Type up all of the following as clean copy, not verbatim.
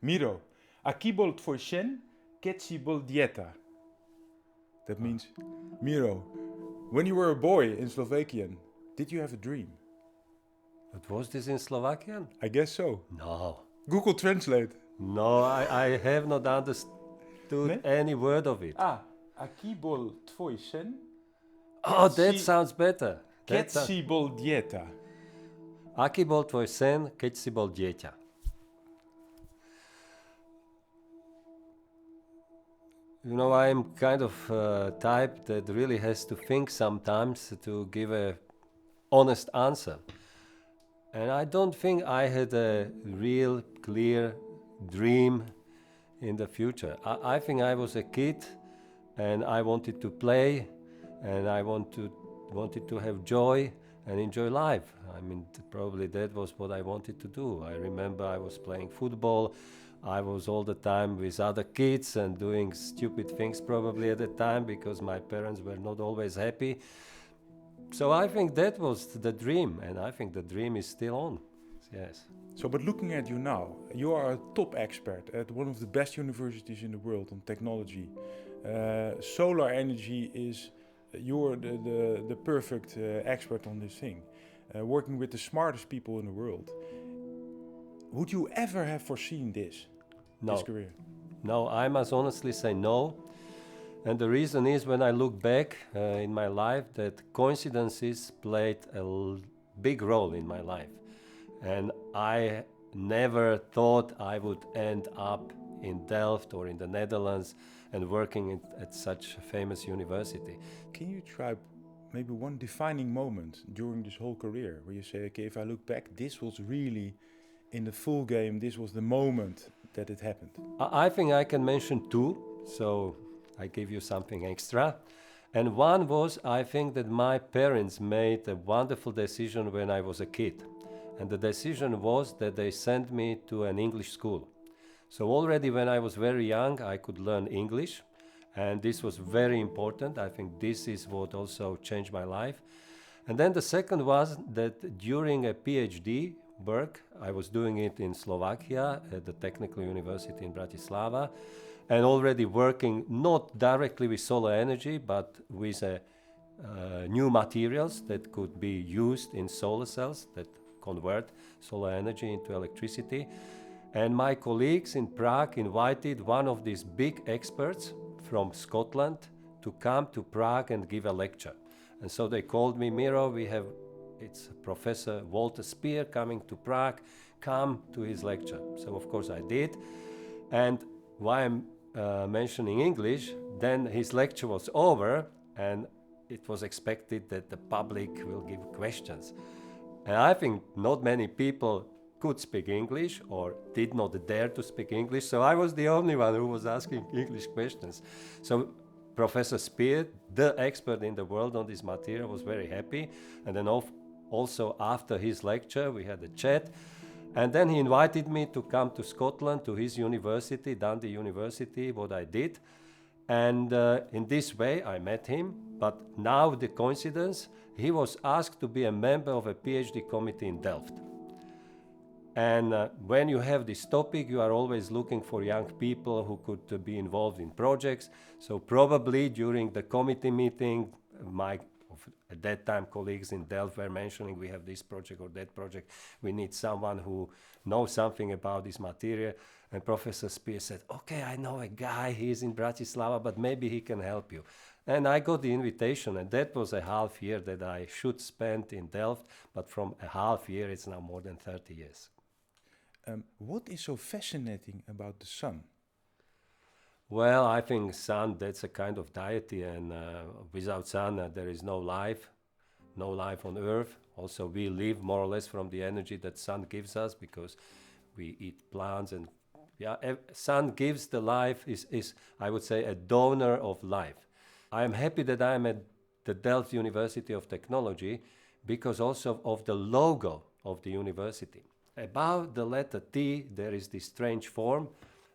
Miro, aki bol tvoj sen, keď si bol dieta. That means, Miro, when you were a boy in Slovakian, did you have a dream? But was this in Slovakian? I guess so. No. Google Translate. No, I have not understood any word of it. Aki bol tvoj sen, Oh, that sounds better. keď si bol dieta. Aký bol tvoj sen, keď si bol dieťa? You know, I'm kind of type that really has to think sometimes to give a honest answer. And I don't think I had a real clear dream in the future. I think I was a kid and I wanted to play and I wanted to have joy and enjoy life. I mean, probably that was what I wanted to do. I remember I was playing football. I was all the time with other kids and doing stupid things probably at the time because my parents were not always happy. So I think that was the dream, and I think the dream is still on. Yes. So, but looking at you now, you are a top expert at one of the best universities in the world on technology. Solar energy is, you're the perfect expert on this thing. Working with the smartest people in the world. Would you ever have foreseen this career? No, I must honestly say no. And the reason is when I look back in my life that coincidences played a big role in my life. And I never thought I would end up in Delft or in the Netherlands and working at such a famous university. Can you try maybe one defining moment during this whole career where you say, okay, if I look back, this was really in the full game, this was the moment that it happened? I think I can mention two, so I give you something extra. And one was, I think that my parents made a wonderful decision when I was a kid. And the decision was that they sent me to an English school. So already when I was very young, I could learn English. And this was very important. I think this is what also changed my life. And then the second was that during a PhD work, I was doing it in Slovakia at the Technical University in Bratislava, and already working not directly with solar energy, but with new materials that could be used in solar cells that convert solar energy into electricity. And my colleagues in Prague invited one of these big experts from Scotland to come to Prague and give a lecture. And so they called me, Miro, it's Professor Walter Speer coming to Prague, come to his lecture. So of course I did. And why I'm mentioning English, then his lecture was over and it was expected that the public will give questions. And I think not many people could speak English or did not dare to speak English, so I was the only one who was asking English questions. So Professor Speer, the expert in the world on this material, was very happy. And then also after his lecture, we had a chat. And then he invited me to come to Scotland, to his university, Dundee University, what I did. And in this way, I met him. But now the coincidence, he was asked to be a member of a PhD committee in Delft. And when you have this topic, you are always looking for young people who could be involved in projects. So probably during the committee meeting, my at that time colleagues in Delft were mentioning we have this project or that project. We need someone who knows something about this material. And Professor Speer said, okay, I know a guy, he's in Bratislava, but maybe he can help you. And I got the invitation, and that was a half year that I should spend in Delft. But from a half year, it's now more than 30 years. What is so fascinating about the sun? Well, I think sun, that's a kind of deity, and without sun, there is no life on Earth. Also, we live more or less from the energy that sun gives us because we eat plants, and sun gives the life, is I would say, a donor of life. I am happy that I am at the Delft University of Technology because also of the logo of the university. Above the letter T, there is this strange form,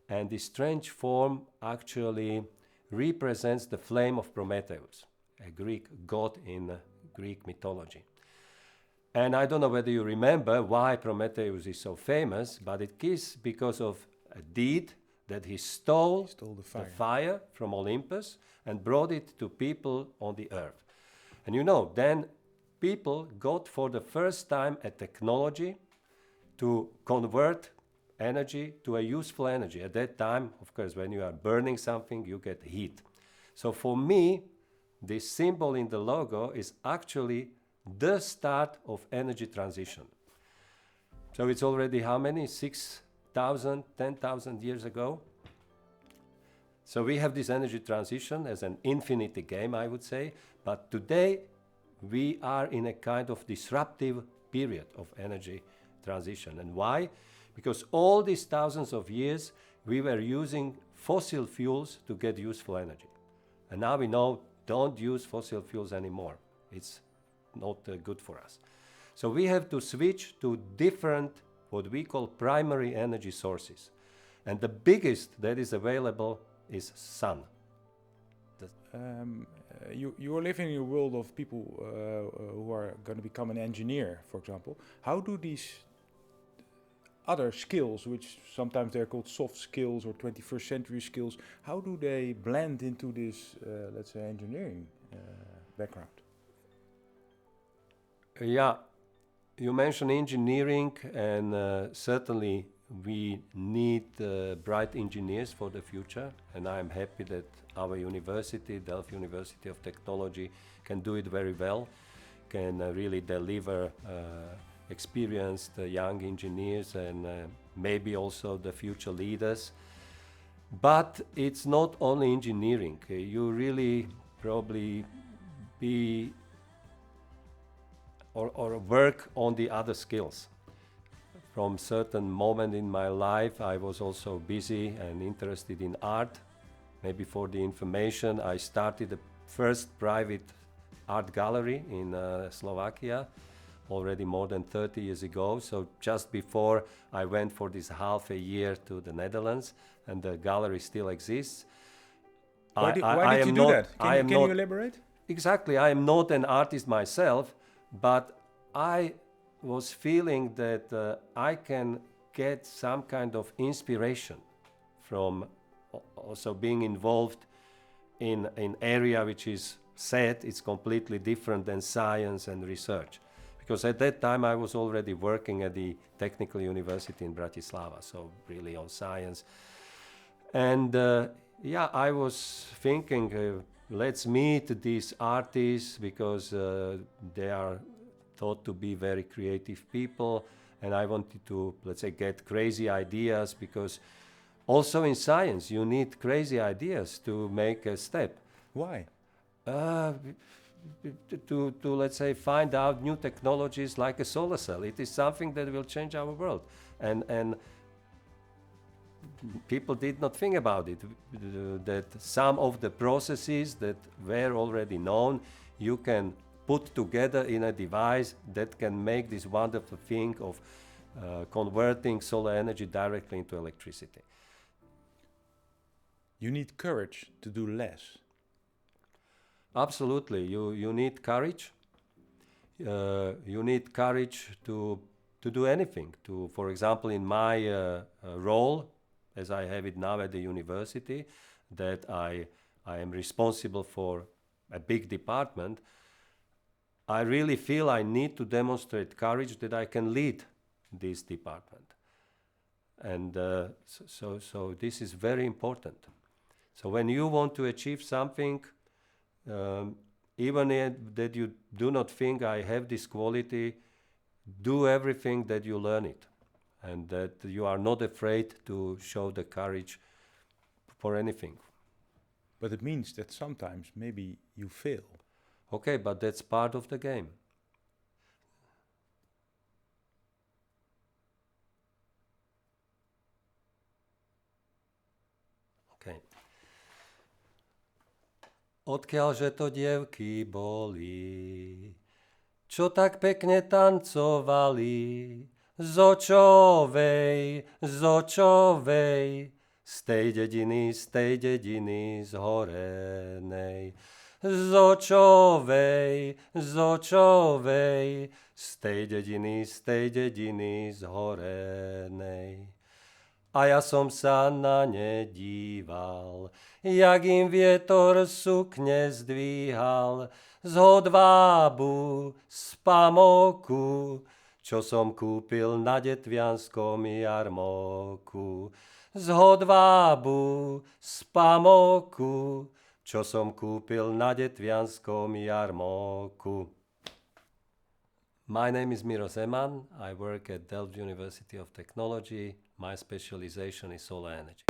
and this strange form actually represents the flame of Prometheus, a Greek god in Greek mythology. And I don't know whether you remember why Prometheus is so famous, but it is because of a deed that he stole the the fire. fire from Olympus and brought it to people on the earth. And then people got for the first time a technology to convert energy to a useful energy. At that time, of course, when you are burning something, you get heat. So for me, this symbol in the logo is actually the start of energy transition. So it's already how many? 6,000, 10,000 years ago. So we have this energy transition as an infinity game, I would say. But today, we are in a kind of disruptive period of energy transition. And why? Because all these thousands of years, we were using fossil fuels to get useful energy. And now we know, don't use fossil fuels anymore. It's not good for us. So we have to switch to different, what we call primary energy sources. And the biggest that is available is sun. You are living in a world of people who are going to become an engineer, for example. How do these other skills, which sometimes they're called soft skills or 21st century skills, how do they blend into this, let's say, engineering background? Yeah, you mentioned engineering, and certainly we need bright engineers for the future, and I'm happy that our university, Delft University of Technology, can do it very well, can really deliver experienced young engineers and maybe also the future leaders. But it's not only engineering. You really probably be or work on the other skills. From certain moment in my life, I was also busy and interested in art. Maybe for the information, I started the first private art gallery in Slovakia already more than 30 years ago. So just before I went for this half a year to the Netherlands, and the gallery still exists. Why did you do that? Can you elaborate? Exactly. I am not an artist myself, but I was feeling that I can get some kind of inspiration from also being involved in an area which is said it's completely different than science and research. Because at that time I was already working at the Technical University in Bratislava, so really on science. And I was thinking, let's meet these artists because they are thought to be very creative people, and I wanted to, let's say, get crazy ideas, because also in science you need crazy ideas to make a step. Why? To let's say, find out new technologies like a solar cell. It is something that will change our world, and people did not think about it, that some of the processes that were already known, you can put together in a device that can make this wonderful thing of converting solar energy directly into electricity. You need courage to do less. Absolutely. You need courage. You need courage to do anything. For example, in my role, as I have it now at the university, that I am responsible for a big department, I really feel I need to demonstrate courage that I can lead this department. And so this is very important. So when you want to achieve something, even that you do not think I have this quality, do everything that you learn it, and that you are not afraid to show the courage for anything. But it means that sometimes maybe you fail. Okay, but that's part of the game. Okay. Odkiaľže to dievky boli, čo tak pekne tancovali, z očovej, z tej dediny zhorenej. Z očovej, z tej dediny zhorenej. a ja som sa na ne díval, jak im vietor sukne zdvíhal z hodvábu, z pamoku, čo som kúpil na detvianskom jarmoku. Z hodvábu, z pamoku, čo som kúpil na detvianskom jarmoku. My name is Miro Zeman. I work at Delft University of Technology. My specialization is solar energy.